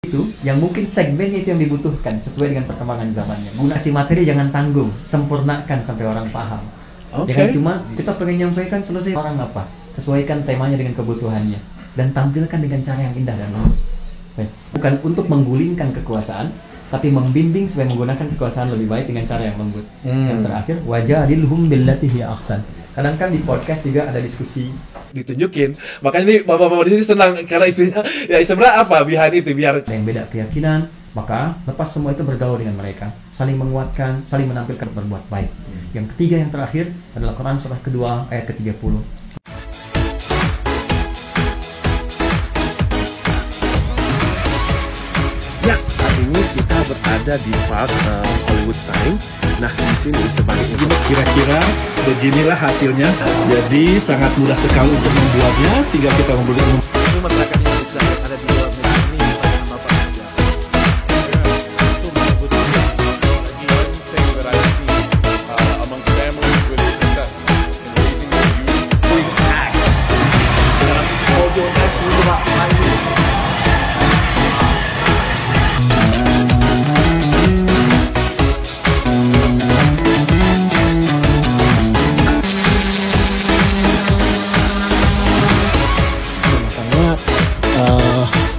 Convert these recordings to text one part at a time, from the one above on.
itu yang mungkin segmennya itu yang dibutuhkan sesuai dengan perkembangan zamannya. Kasih materi jangan tanggung, sempurnakan sampai orang paham. Jangan cuma kita pengen nyampaikan selesai orang apa. Sesuaikan temanya dengan kebutuhannya dan tampilkan dengan cara yang indah dan lembut. Bukan untuk menggulingkan kekuasaan, tapi membimbing supaya menggunakan kekuasaan lebih baik dengan cara yang lembut. Yang terakhir, wajadilhum billati hiya ahsan. Kadang kan di podcast juga ada diskusi ditunjukin. Makanya ini bapak-bapak di sini senang karena istrinya ya sebenarnya apa behind itu biar ada yang beda keyakinan, maka lepas semua itu bergaul dengan mereka, saling menguatkan, saling menampilkan berbuat baik. Yang ketiga yang terakhir adalah Quran surah kedua ayat ke-30. ya saat ini kita berada di Park Hollywood Sign. Nah di sini sebagai kira-kira beginilah hasilnya. Jadi sangat mudah sekali untuk membuatnya. Tinggal kita membeli masyarakat Indonesia yang ada di luar negeri ini bagaimana Bapak saja. Itu menyebut amongst families with success in raising their youth. Doing acts. Dalam audio acts itu Pak.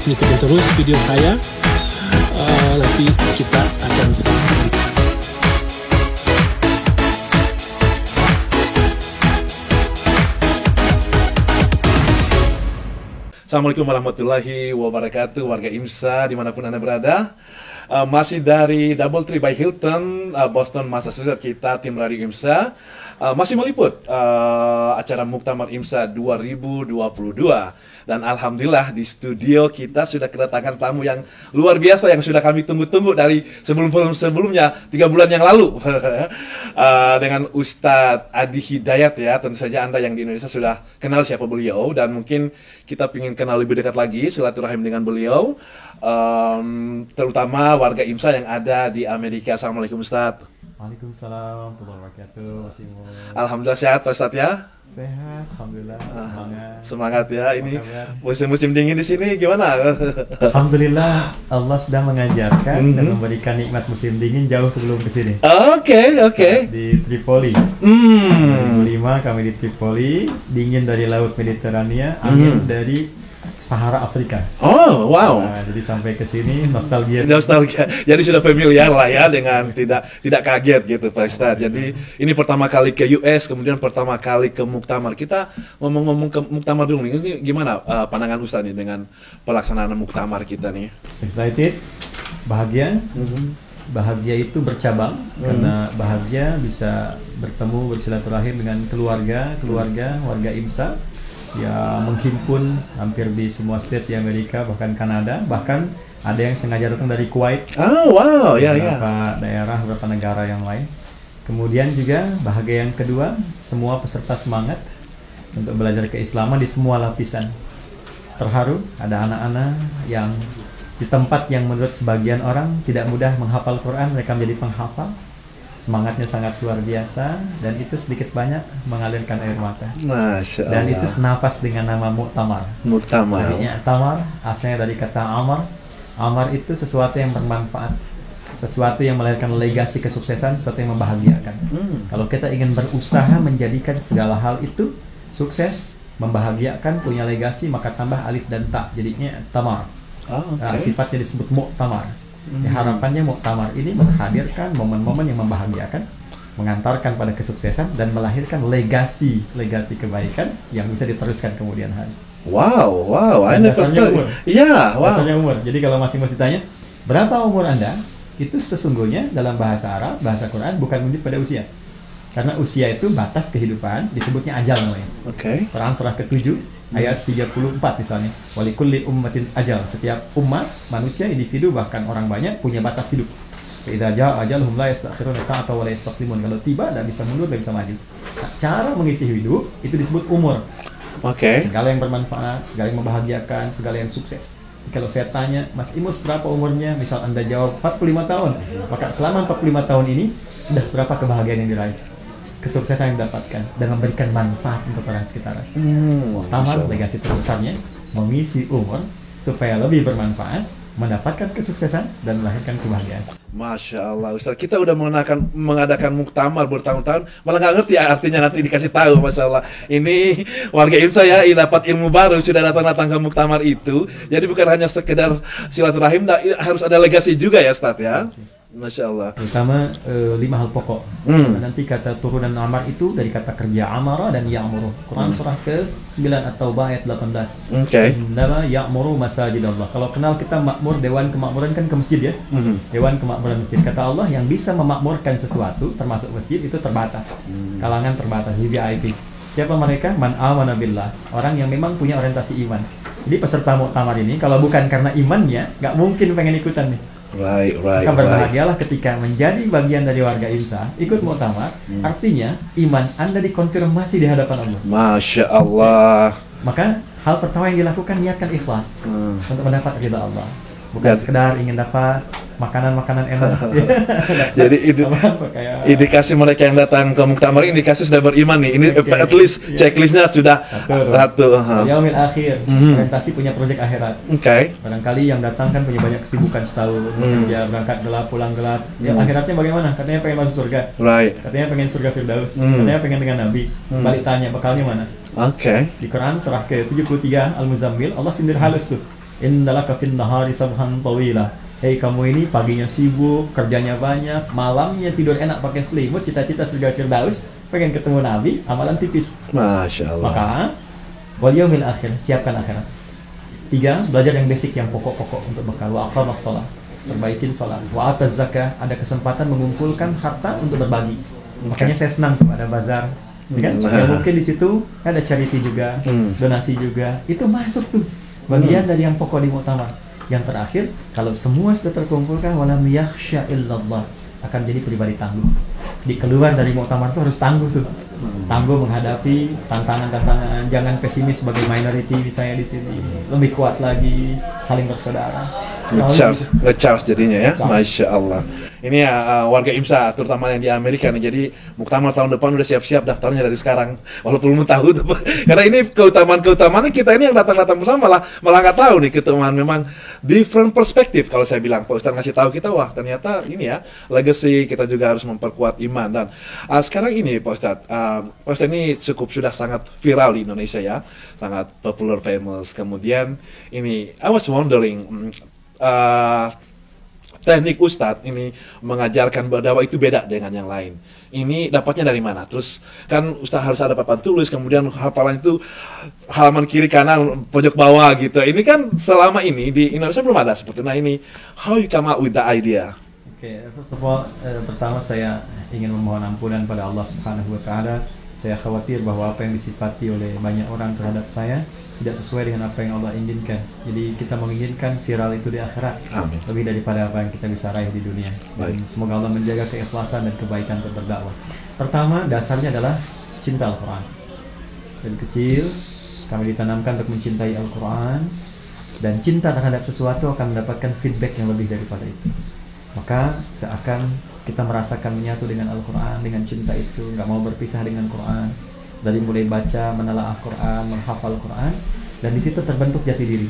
Ikutin terus video saya, nanti kita akan Assalamualaikum warahmatullahi wabarakatuh, warga IMSA dimanapun Anda berada. Masih dari Doubletree by Hilton, Boston, Massachusetts, kita tim Radio IMSA masih meliput acara Muktamar IMSA 2022. Dan alhamdulillah di studio kita sudah kedatangan tamu yang luar biasa yang sudah kami tunggu-tunggu dari sebelumnya 3 bulan yang lalu dengan Ustadz Adi Hidayat ya. Tentu saja Anda yang di Indonesia sudah kenal siapa beliau dan mungkin kita ingin kenal lebih dekat lagi silaturahim dengan beliau, terutama warga IMSA yang ada di Amerika. Assalamualaikum Ustadz. Waalaikumsalam warahmatullahi wabarakatuh. Alhamdulillah sehat Ustadz ya. Sehat, alhamdulillah. Semangat ya. Ini musim-musim dingin di sini gimana? Alhamdulillah Allah sedang mengajarkan dan memberikan nikmat musim dingin jauh sebelum kesini. Oke. Di Tripoli. 2005 kami di Tripoli, dingin dari Laut Mediterania, angin dari Sahara Afrika. Oh, wow. Nah, jadi sampai ke sini nostalgia. Jadi sudah familiar lah ya dengan tidak kaget gitu Pak Ustadz. Jadi ini pertama kali ke US, kemudian pertama kali ke Muktamar. Kita ngomong-ngomong ke Muktamar dulu nih. Ini gimana pandangan Ustadz nih dengan pelaksanaan Muktamar kita nih? Excited, bahagia. Bahagia itu bercabang karena bahagia bisa bertemu bersilaturahim dengan keluarga warga IMSA ya, menghimpun hampir di semua state di Amerika, bahkan Kanada, bahkan ada yang sengaja datang dari Kuwait. Oh wow, beberapa daerah, beberapa negara yang lain. Kemudian juga bahagia yang kedua, semua peserta semangat untuk belajar keislaman di semua lapisan. Terharu, ada anak-anak yang di tempat yang menurut sebagian orang tidak mudah menghafal Quran, mereka menjadi penghafal. Semangatnya sangat luar biasa dan itu sedikit banyak mengalirkan air mata. Masya Allah. Dan itu senafas dengan nama Muktamar. Artinya Tamar asalnya dari kata Amar. Amar itu sesuatu yang bermanfaat, sesuatu yang melahirkan legasi kesuksesan, sesuatu yang membahagiakan. Kalau kita ingin berusaha menjadikan segala hal itu sukses, membahagiakan, punya legasi, maka tambah alif dan ta, jadinya Tamar. Sifatnya disebut Muktamar. Harapannya Muktamar ini menghadirkan momen-momen yang membahagiakan, mengantarkan pada kesuksesan dan melahirkan legasi kebaikan yang bisa diteruskan kemudian hari. Wow. Dasarnya umur. Iya, wow. Dasarnya umur. Jadi kalau masih ditanya berapa umur Anda, itu sesungguhnya dalam bahasa Arab, bahasa Quran bukan menunjuk pada usia. Karena usia itu batas kehidupan, disebutnya ajal namanya. Quran surah ke-7 ayat 34 misalnya. Walikulli ummatin ajal. Setiap umat, manusia, individu, bahkan orang banyak punya batas hidup. Idza jaa ajaluhum la yastakhiruna sa'ata wa la yastaqdimun. Kalau tiba tidak bisa mundur, tidak bisa maju. Nah, cara mengisi hidup itu disebut umur. Segala yang bermanfaat, segala yang membahagiakan, segala yang sukses. Kalau saya tanya, Mas Imus berapa umurnya? Misal Anda jawab 45 tahun. Maka selama 45 tahun ini sudah berapa kebahagiaan yang diraih? Kesuksesan yang didapatkan dan memberikan manfaat untuk orang sekitar. Muktamar legasi terbesarnya mengisi umur supaya lebih bermanfaat mendapatkan kesuksesan dan melahirkan kebahagiaan. Masya Allah, Ustaz, kita udah mengadakan muktamar bertahun-tahun, malah nggak ngerti artinya, nanti dikasih tahu. Masya Allah, ini warga IMSA ya, dapat ilmu baru, sudah datang-datang ke muktamar itu. Jadi bukan hanya sekedar silaturahim, harus ada legasi juga ya, Ustaz ya. Masya Allah. Terutama 5 hal pokok. Nanti kata turunan amar itu dari kata kerja amara dan ya'muru. Quran surah ke-9 At-Taubah ayat 18. Innama ya'muru masajidallah. Kalau kenal kita makmur, dewan kemakmuran kan ke masjid ya. Dewan kemakmuran masjid. Kata Allah, yang bisa memakmurkan sesuatu termasuk masjid itu terbatas. Kalangan terbatas, VIP. Siapa mereka? Man amana billah. Orang yang memang punya orientasi iman. Jadi peserta muktamar ini kalau bukan karena imannya, nggak mungkin pengen ikutan nih. Maka berbahagialah ketika menjadi bagian dari warga IMSA, ikut muktamar, artinya iman Anda dikonfirmasi di hadapan Allah. Masya Allah. Maka hal pertama yang dilakukan, niatkan ikhlas untuk mendapat ridha Allah. Bukan sekedar ingin dapat makanan-makanan enak. Jadi indikasi mereka yang datang ke muktamar ini indikasi sudah beriman nih. Ini at least checklistnya sudah satu. Yaumil akhir, orientasi punya proyek akhirat. Barangkali yang datang kan punya banyak kesibukan setahun, bekerja, berangkat gelap, pulang gelap. Ya akhiratnya bagaimana? Katanya pengen masuk surga. Katanya pengen surga Firdaus. Katanya pengen dengan Nabi. Balik tanya, bekalnya mana? Di Quran surah ke-73 Al-Muzammil, Allah sindir halus tuh. Indalaka fin nahari sabhan tawila. Hei kamu ini paginya sibuk, kerjanya banyak, malamnya tidur enak pakai selimut, cita-cita surga Firdaus, pengen ketemu Nabi, amalan tipis. Masya Allah. Maka wal yaumil akhir, siapkan akhirat. 3, belajar yang basic, yang pokok-pokok untuk bekal. Wa aqamas shalah, perbaikin salat. Wa ataz zakah, ada kesempatan mengumpulkan harta untuk berbagi. Makanya saya senang tuh ada bazar. Kan? Ya, mungkin di situ ada charity juga, donasi juga. Itu masuk tuh. Bagian dari yang pokok di muktamar. Yang terakhir, kalau semua sudah terkumpulkan, walam yakhsha illallah, akan jadi pribadi tangguh. Di keluar dari muktamar itu harus tangguh tuh. Tangguh menghadapi tantangan-tantangan, jangan pesimis sebagai minority misalnya di sini. Lebih kuat lagi, saling bersaudara. Nge-charge jadinya ya. Masya Allah. Ini ya warga IMSA, terutama yang di Amerika nih. Jadi muktamar tahun depan udah siap-siap daftarnya dari sekarang. Walaupun belum tahu tuh. Karena ini keutamaan kita ini yang datang-datang bersama malah nggak tahu nih keutamaan. Memang different perspektif kalau saya bilang. Pak Ustaz ngasih tahu kita, wah ternyata ini ya legacy, kita juga harus memperkuat iman. Dan sekarang ini Pak Ustaz ini sudah sangat viral di Indonesia ya, sangat popular, famous. Kemudian ini I was wondering, teknik Ustadz ini mengajarkan bahwa itu beda dengan yang lain. Ini dapatnya dari mana? Terus kan Ustadz harus ada papan tulis, kemudian hafalan itu halaman kiri kanan pojok bawah gitu. Ini kan selama ini di Indonesia belum ada seperti itu. Nah ini, how you come up with the idea? First of all, pertama saya ingin memohon ampunan pada Allah Subhanahu Wa Taala. Saya khawatir bahwa apa yang disifati oleh banyak orang terhadap saya tidak sesuai dengan apa yang Allah inginkan. Jadi kita menginginkan viral itu di akhirat. Amin. Lebih daripada apa yang kita bisa raih di dunia. Dan semoga Allah menjaga keikhlasan dan kebaikan untuk berdakwah. Pertama, dasarnya adalah cinta Al-Quran. Dari kecil kami ditanamkan untuk mencintai Al-Quran, dan cinta terhadap sesuatu akan mendapatkan feedback yang lebih daripada itu. Maka seakan kita merasakan menyatu dengan Al-Quran, dengan cinta itu, nggak mau berpisah dengan Quran. Dari mulai baca, menelaah Quran, menghafal Quran, dan di situ terbentuk jati diri.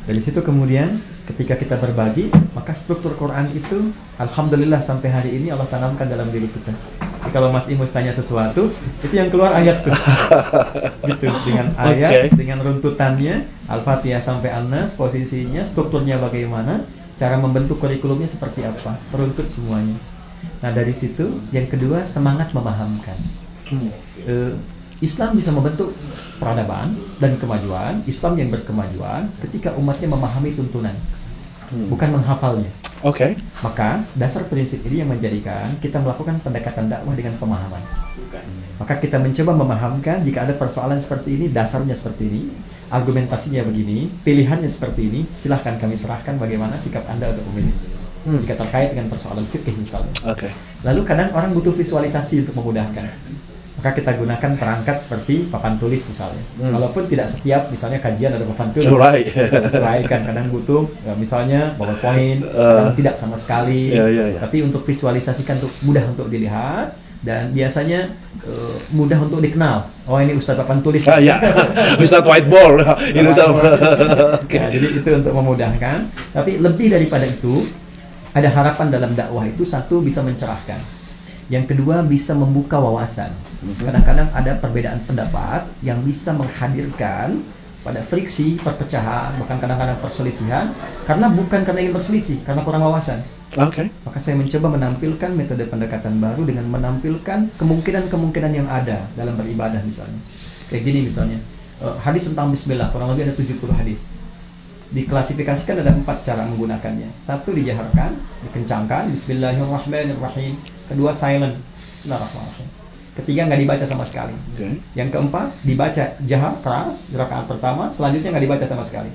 Dari situ kemudian ketika kita berbagi, maka struktur Quran itu alhamdulillah sampai hari ini Allah tanamkan dalam diri kita. Jadi kalau Mas Imus tanya sesuatu, itu yang keluar ayat tuh. Gitu, dengan ayat, dengan runtutannya, Al-Fatihah sampai An-Nas, posisinya, strukturnya bagaimana, cara membentuk kurikulumnya seperti apa, teruntut semuanya. Nah dari situ, yang kedua, semangat memahamkan. Islam bisa membentuk peradaban dan kemajuan. Islam yang berkemajuan ketika umatnya memahami tuntunan, bukan menghafalnya. Maka dasar prinsip ini yang menjadikan kita melakukan pendekatan dakwah dengan pemahaman. Maka kita mencoba memahamkan jika ada persoalan seperti ini, dasarnya seperti ini, argumentasinya begini, pilihannya seperti ini, silahkan kami serahkan bagaimana sikap Anda untuk memilih. Jika terkait dengan persoalan fikih misalnya. Lalu kadang orang butuh visualisasi untuk memudahkan. Maka kita gunakan perangkat seperti papan tulis misalnya. Walaupun tidak setiap misalnya kajian ada papan tulis. Kita sesuaikan, kadang butuh misalnya PowerPoint, kadang tidak sama sekali. Tapi untuk visualisasikan, untuk mudah untuk dilihat, dan biasanya mudah untuk dikenal. Oh, ini Ustadz papan tulis. Ya, Ustadz whiteboard. Ini Ustadz. Nah, jadi itu untuk memudahkan. Tapi lebih daripada itu, ada harapan dalam dakwah itu, satu, bisa mencerahkan. Yang kedua, bisa membuka wawasan. Kadang-kadang ada perbedaan pendapat yang bisa menghadirkan pada friksi, perpecahan, bahkan kadang-kadang perselisihan, karena bukan karena ingin berselisih, karena kurang wawasan. Maka saya mencoba menampilkan metode pendekatan baru dengan menampilkan kemungkinan-kemungkinan yang ada dalam beribadah misalnya. Kayak gini misalnya, hadis tentang bismillah, kurang lebih ada 70 hadis. Diklasifikasikan ada 4 cara menggunakannya. 1, dijaharkan, dikencangkan, bismillahirrahmanirrahim. Kedua, silent, bismillahirrahmanirrahim. Ketiga, nggak dibaca sama sekali. Yang keempat, dibaca jahar, keras, di rakaat pertama, selanjutnya nggak dibaca sama sekali.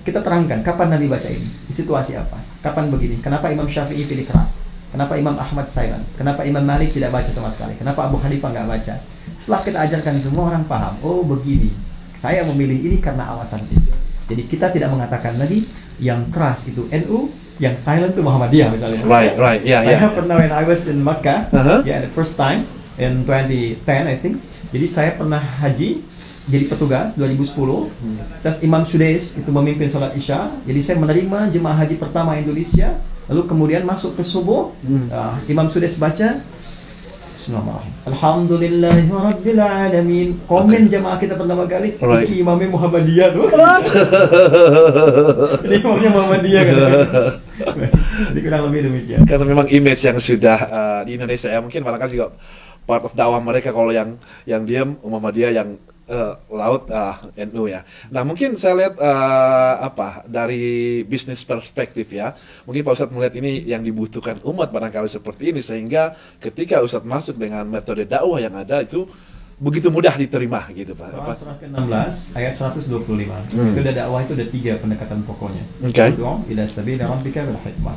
Kita terangkan, kapan Nabi baca ini? Di situasi apa? Kapan begini? Kenapa Imam Syafi'i pilih keras? Kenapa Imam Ahmad silent? Kenapa Imam Malik tidak baca sama sekali? Kenapa Abu Hanifah nggak baca? Setelah kita ajarkan, semua orang paham. Oh, begini. Saya memilih ini karena alasan ini. Jadi kita tidak mengatakan lagi yang keras itu NU, yang silent itu Muhammadiyah misalnya. Right. Saya pernah when I was in Makkah, the first time in 2010 I think. Jadi saya pernah haji jadi petugas 2010. Terus Imam Sudais itu memimpin sholat Isya. Jadi saya menerima jemaah haji pertama Indonesia. Lalu kemudian masuk ke subuh, Imam Sudais baca Bismillahirrahmanirrahim. Alhamdulillahirabbil alamin. Komen jemaah kita pertama kali, iki imamnya Muhammadiyah tuh. Ini imamnya Muhammadiyah kan. Jadi kurang lebih demikian. Karena memang image yang sudah di Indonesia ya, mungkin barangkali juga part of dakwah mereka, kalau yang diam Muhammadiyah, yang laut NU ya. Nah, mungkin saya lihat dari bisnis perspektif ya, mungkin Pak Ustadz melihat ini yang dibutuhkan umat barangkali seperti ini, sehingga ketika Ustadz masuk dengan metode dakwah yang ada itu begitu mudah diterima gitu Pak. Surah ke-16 ayat 125. Itu ada dakwah, itu ada 3 pendekatan pokoknya. Ila sabili rabbika bil hikmah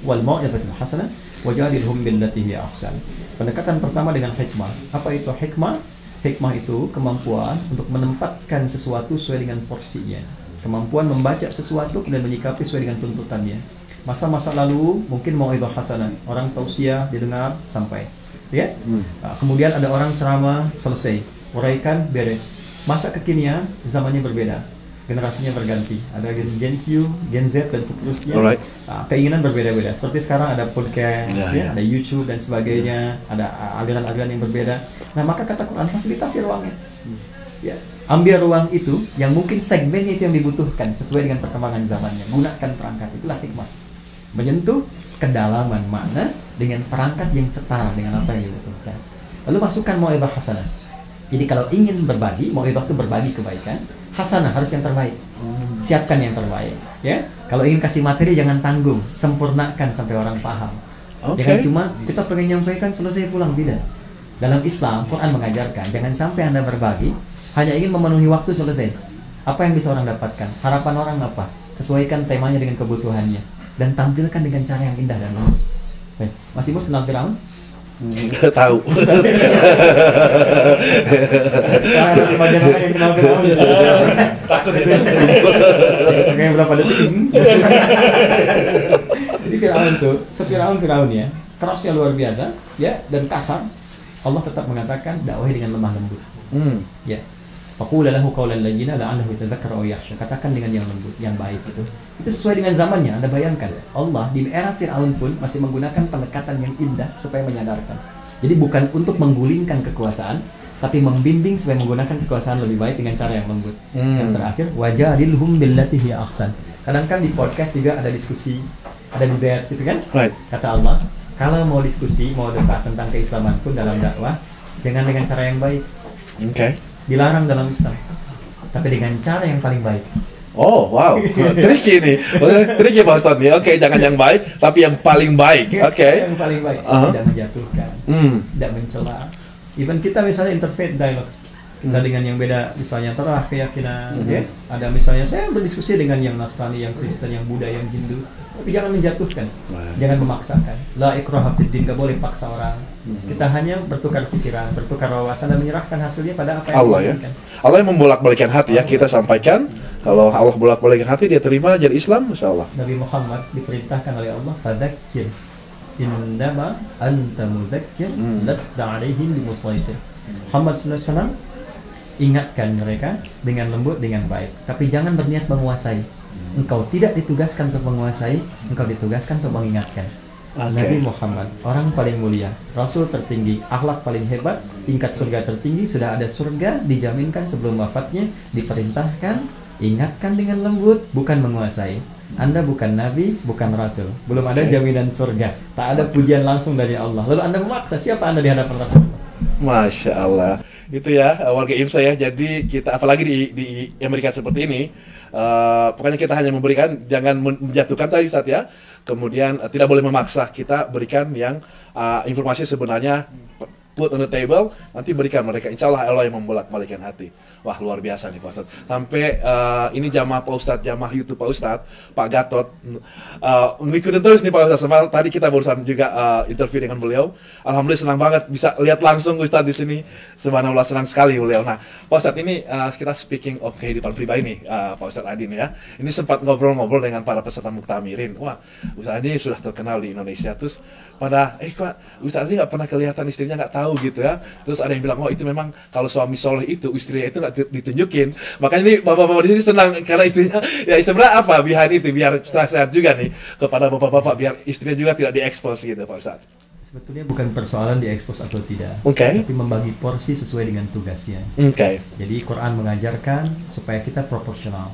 wal mau'izatil hasanah wajadilhum billati hiya ahsan. Pendekatan pertama dengan hikmah. Apa itu hikmah? Hikmah itu kemampuan untuk menempatkan sesuatu sesuai dengan porsinya. Kemampuan membaca sesuatu dan menyikapi sesuai dengan tuntutannya. Masa-masa lalu mungkin mau'izah hasanah, orang tausiah didengar sampai. Ya? Kemudian ada orang ceramah selesai, uraikan beres. Masa kekinian zamannya berbeda. Generasinya berganti, ada Gen Q, Gen Z dan seterusnya. Keinginan berbeda-beda. Seperti sekarang ada podcast, ada YouTube dan sebagainya, ada aliran-aliran yang berbeda. Nah, maka kata Quran, fasilitasi ruangnya. Ya, ambil ruang itu yang mungkin segmennya itu yang dibutuhkan sesuai dengan perkembangan zamannya. Gunakan perangkat, itulah hikmah. Menyentuh kedalaman makna dengan perangkat yang setara dengan apa yang dibutuhkan. Lalu masukkan mau'izah hasanah. Jadi kalau ingin berbagi, mau'izah itu berbagi kebaikan. Hasanah harus yang terbaik. Siapkan yang terbaik, ya. Kalau ingin kasih materi jangan tanggung, sempurnakan sampai orang paham. Jangan cuma kita pengen nyampaikan selesai pulang, tidak. Dalam Islam, Quran mengajarkan jangan sampai Anda berbagi hanya ingin memenuhi waktu selesai. Apa yang bisa orang dapatkan? Harapan orang apa? Sesuaikan temanya dengan kebutuhannya dan tampilkan dengan cara yang indah dan lembut. Mas Imus kenal Firaun? Tahu. Karena sebagian orang yang kenal Firaun takut itu. Kayak berapa detik? Jadi Firaun tuh, Firaun ya, kerasnya luar biasa, ya, dan kasar. Allah tetap mengatakan dakwahi dengan lemah lembut. Ya. Faqula lahu qawlan layyinan la'allahu yatadhakkaru aw yakhsha. Katakan dengan yang lembut, yang baik itu. Itu sesuai dengan zamannya. Anda bayangkan, Allah di era Firaun pun masih menggunakan pendekatan yang indah supaya menyadarkan. Jadi bukan untuk menggulingkan kekuasaan, tapi membimbing supaya menggunakan kekuasaan lebih baik dengan cara yang lembut. Yang terakhir, wajadilhum billati hiya ahsan. Kadang kan di podcast juga ada diskusi, ada debate gitu kan? Kata Allah, kalau mau diskusi, mau debat tentang keislaman pun dalam dakwah, jangan dengan cara yang baik. Dilarang dalam Islam, tapi dengan cara yang paling baik. Oh, wow, tricky nih, tricky Pak Ustadz nih. Jangan yang baik, tapi yang paling baik. Yang paling baik, tidak menjatuhkan, tidak mencela. Even kita misalnya interfaith dialogue, kita dengan yang beda, misalnya telah keyakinan, ya. Ada misalnya saya berdiskusi dengan yang Nasrani, yang Kristen, yang Buddha, yang Hindu, tapi jangan menjatuhkan, jangan memaksakan. La ikraha fid din, gak boleh paksa orang. Kita hanya bertukar pikiran, bertukar wawasan dan menyerahkan hasilnya pada apa yang Allah ya. Allah yang membolak-balikan hati ya, kita sampaikan. Kalau Allah bolak-balikan hati, dia terima jadi Islam, insya Allah. Nabi Muhammad diperintahkan oleh Allah, fadzakir Innama anta mudzakir lasta alaihim bimusaitir. Muhammad sallallahu alaihi wasallam, ingatkan mereka dengan lembut, dengan baik, tapi jangan berniat menguasai. Engkau tidak ditugaskan untuk menguasai, engkau ditugaskan untuk mengingatkan. Nabi Muhammad, orang paling mulia, Rasul tertinggi, akhlak paling hebat, tingkat surga tertinggi, sudah ada surga, dijaminkan sebelum wafatnya, diperintahkan, ingatkan dengan lembut, bukan menguasai. Anda bukan Nabi, bukan Rasul, belum ada jaminan surga, tak ada pujian langsung dari Allah. Lalu Anda memaksa, siapa Anda di hadapan Rasulullah? Masya Allah, itu ya warga IMSA ya. Jadi kita apalagi di Amerika seperti ini, pokoknya kita hanya memberikan, jangan menjatuhkan tadi Ustaz ya. Kemudian tidak boleh memaksa, kita berikan yang informasi sebenarnya, put on the table, nanti berikan mereka. Insya Allah Allah yang membolak-balikan hati. Wah, luar biasa nih Pak Ustadz. Sampai ini jamaah Pak Ustadz, jamaah YouTube Pak Ustadz, Pak Gatot, ngikutin terus nih Pak Ustadz. Semalam tadi kita barusan juga interview dengan beliau. Alhamdulillah senang banget bisa lihat langsung Ustadz di sini. Subhanallah, senang sekali beliau. Nah, Pak Ustadz ini kita speaking of kehidupan pribadi nih, Pak Ustadz Adin ya. Ini sempat ngobrol-ngobrol dengan para peserta Muktamirin. Wah, Ustadz Adin sudah terkenal di Indonesia. Terus pada Pak Ustadz Adin nggak pernah kelihatan, istrinya nggak tahu gitu ya. Terus ada yang bilang, oh itu memang kalau suami soleh itu istrinya itu nggak ditunjukin. Makanya ini bapak-bapak di sini senang karena istrinya ya sebenarnya apa behind itu, biar sehat juga nih kepada bapak-bapak, biar istrinya juga tidak diekspos gitu Pak Ustadz. Sebetulnya bukan persoalan diekspos atau tidak, tapi membagi porsi sesuai dengan tugasnya. Jadi Quran mengajarkan supaya kita proporsional.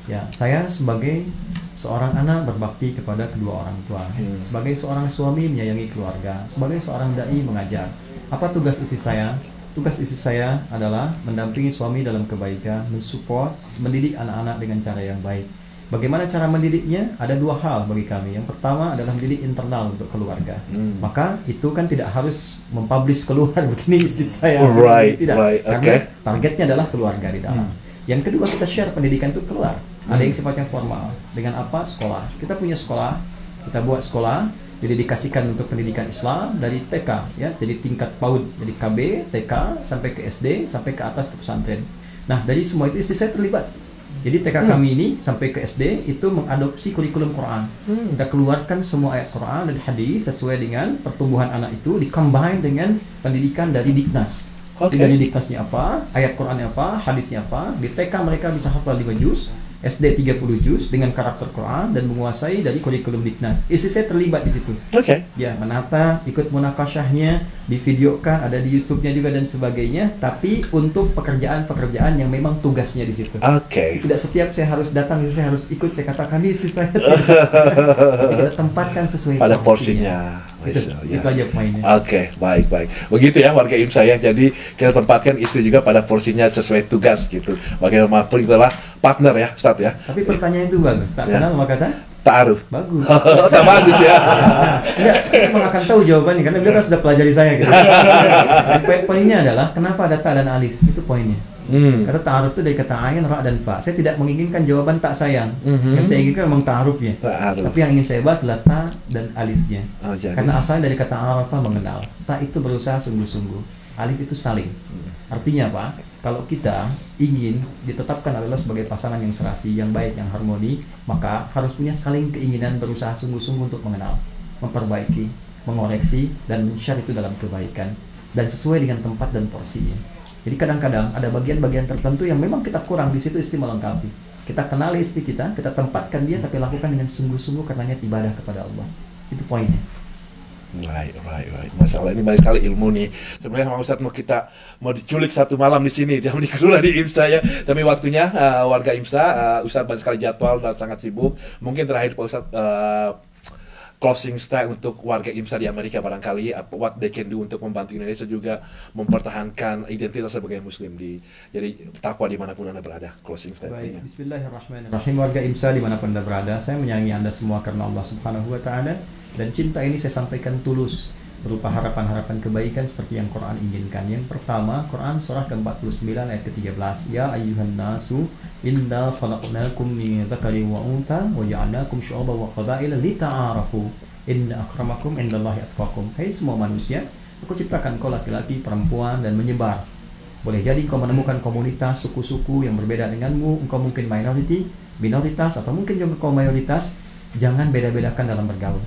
Ya, saya sebagai seorang anak berbakti kepada kedua orang tua, sebagai seorang suami menyayangi keluarga, sebagai seorang dai mengajar. Apa tugas istri saya? Tugas istri saya adalah mendampingi suami dalam kebaikan, mensupport, mendidik anak-anak dengan cara yang baik. Bagaimana cara mendidiknya? Ada dua hal bagi kami. Yang pertama adalah mendidik internal untuk keluarga. Maka itu kan tidak harus mempublish keluar begini istri saya. Tidak. Karena targetnya adalah keluarga di dalam. Yang kedua, kita share pendidikan itu keluar. Ada yang sifatnya formal. Dengan apa? Sekolah. Kita punya sekolah. Kita buat sekolah didedikasikan untuk pendidikan Islam dari TK ya, jadi tingkat PAUD, jadi KB, TK sampai ke SD, sampai ke atas ke pesantren. Nah, dari semua itu istri saya terlibat. Jadi TK kami ini sampai ke SD itu mengadopsi kurikulum Quran. Kita keluarkan semua ayat Quran dan hadis sesuai dengan pertumbuhan anak itu, di-combine dengan pendidikan dari Diknas. Dari Diknasnya apa, ayat Qurannya apa, hadisnya apa. Di TK mereka bisa hafal 5 juz, SD 30 juz dengan karakter Quran dan menguasai dari kurikulum Diknas. Istri saya terlibat di situ. Ya, menata, ikut munakasyahnya, divideokan, ada di YouTube-nya juga dan sebagainya. Tapi untuk pekerjaan-pekerjaan yang memang tugasnya di situ. Tidak setiap saya harus datang, saya harus ikut. Saya katakan di istri saya tidak. Kita tempatkan sesuai pada porsinya. Itu aja poinnya. Baik. Begitu ya warga IMSA ya. Jadi kita tempatkan istri juga pada porsinya sesuai tugas gitu. Bagaimanapun itulah partner ya, Ustaz ya. Tapi pertanyaan itu bagus. Tak kenal maka kata ta'aruf. Bagus. Tak bagus ya. Enggak, saya memang akan tahu jawabannya karena beliau kan sudah pelajari saya gitu. Poinnya adalah kenapa ada ta dan alif? Itu poinnya. Kata ta'aruf itu dari kata ain, ra dan fa. Saya tidak menginginkan jawaban tak sayang. Yang saya inginkan memang ta'arufnya. Tapi yang ingin saya bahas adalah ta dan alifnya. Karena asalnya dari kata arafa, mengenal. Ta itu berusaha sungguh-sungguh. Alif itu saling. Artinya apa? Kalau kita ingin ditetapkan adalah sebagai pasangan yang serasi, yang baik, yang harmoni, maka harus punya saling keinginan berusaha sungguh-sungguh untuk mengenal, memperbaiki, mengoreksi, dan men-share itu dalam kebaikan dan sesuai dengan tempat dan porsinya. Jadi kadang-kadang ada bagian-bagian tertentu yang memang kita kurang, di situ istri melengkapi. Kita kenali istri kita tempatkan dia, tapi lakukan dengan sungguh-sungguh karena niat ibadah kepada Allah. Itu poinnya. Right. Masya Allah, ini banyak sekali ilmu nih. Sebenarnya Pak Ustadz mau diculik satu malam di sini, jam di Kelura di IMSA ya. Tapi waktunya warga IMSA, Ustadz banyak sekali jadwal dan sangat sibuk. Mungkin terakhir Pak Ustadz closing style untuk warga IMSA di Amerika barangkali, what they can do untuk membantu Indonesia juga mempertahankan identitas sebagai Muslim jadi takwa dimanapun Anda berada. Closing style. Baik, Bismillahirrahmanirrahim. Warga IMSA dimanapun Anda berada, saya menyayangi Anda semua karena Allah Subhanahu Wa Taala. Dan cinta ini saya sampaikan tulus berupa harapan-harapan kebaikan seperti yang Quran inginkan. Yang pertama, Quran surah ke-49 ayat ke-13. Ya ayyuhan nasu inna khalaqnakum min dzakarin wa untha wa ja'alnakum syu'uban wa qabaila lita'arafu inna akramakum indallahi atqakum. Hai semua manusia, aku ciptakan kau laki-laki, perempuan dan menyebar. Boleh jadi kau menemukan komunitas, suku-suku yang berbeda denganmu, engkau mungkin minoritas atau mungkin juga kau mayoritas. Jangan beda-bedakan dalam bergaul.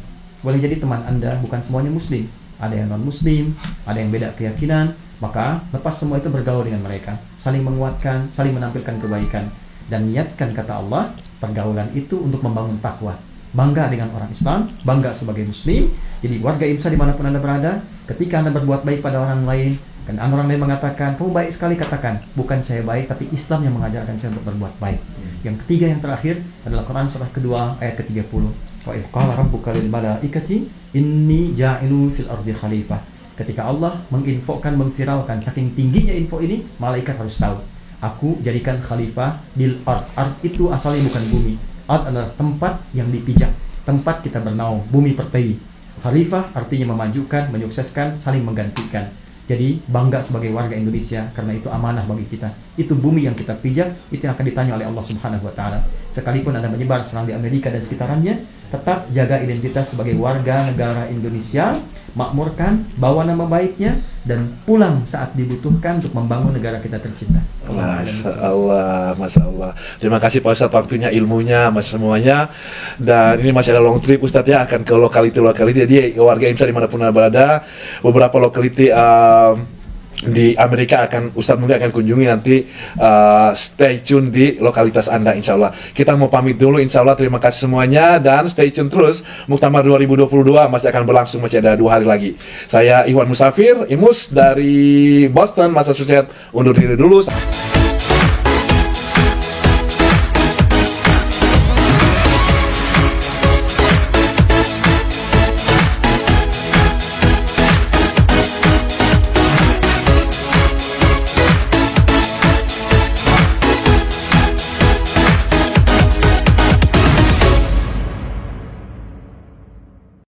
Boleh jadi teman Anda bukan semuanya muslim, ada yang non muslim, ada yang beda keyakinan. Maka lepas semua itu bergaul dengan mereka, saling menguatkan, saling menampilkan kebaikan, dan niatkan, kata Allah, pergaulan itu untuk membangun takwa. Bangga dengan orang Islam, bangga sebagai muslim. Jadi warga IMSA dimanapun Anda berada, ketika Anda berbuat baik pada orang lain, dan orang lain mengatakan, kamu baik sekali, katakan, bukan saya baik, tapi Islam yang mengajarkan saya untuk berbuat baik. Yang ketiga, yang terakhir adalah Quran surah kedua ayat ke-30. Wa idh qala rabbuka lil malaikati inni ja'ilu fil ardi khalifah. Ketika Allah menginfokan, memviralkan, saking tingginya info ini, malaikat harus tahu. Aku jadikan khalifah di ard. Ard itu asalnya bukan bumi. Ard adalah tempat yang dipijak, tempat kita bernaung, bumi pertiwi. Khalifah artinya memajukan, menyukseskan, saling menggantikan. Jadi bangga sebagai warga Indonesia, karena itu amanah bagi kita. Itu bumi yang kita pijak, itu yang akan ditanya oleh Allah Subhanahu wa Ta'ala. Sekalipun Anda menyebar serang di Amerika dan sekitarannya, tetap jaga identitas sebagai warga negara Indonesia, makmurkan, bawa nama baiknya, dan pulang saat dibutuhkan untuk membangun negara kita tercinta. Masya Allah, Masya Allah. Terima kasih Pak Ustadz, waktunya, ilmunya, mas semuanya. Dan ini masih ada long trip Ustadz ya, akan ke lokaliti. Jadi warga IMSA dimanapun Anda berada, beberapa lokaliti di Amerika Ustadz mungkin akan kunjungi nanti. Stay tune di lokalitas Anda, insya Allah. Kita mau pamit dulu, insya Allah. Terima kasih semuanya, dan stay tune terus. Muktamar 2022 masih akan berlangsung, masih ada 2 hari lagi. Saya Iwan Musafir, Imus dari Boston, Massachusetts, undur diri dulu.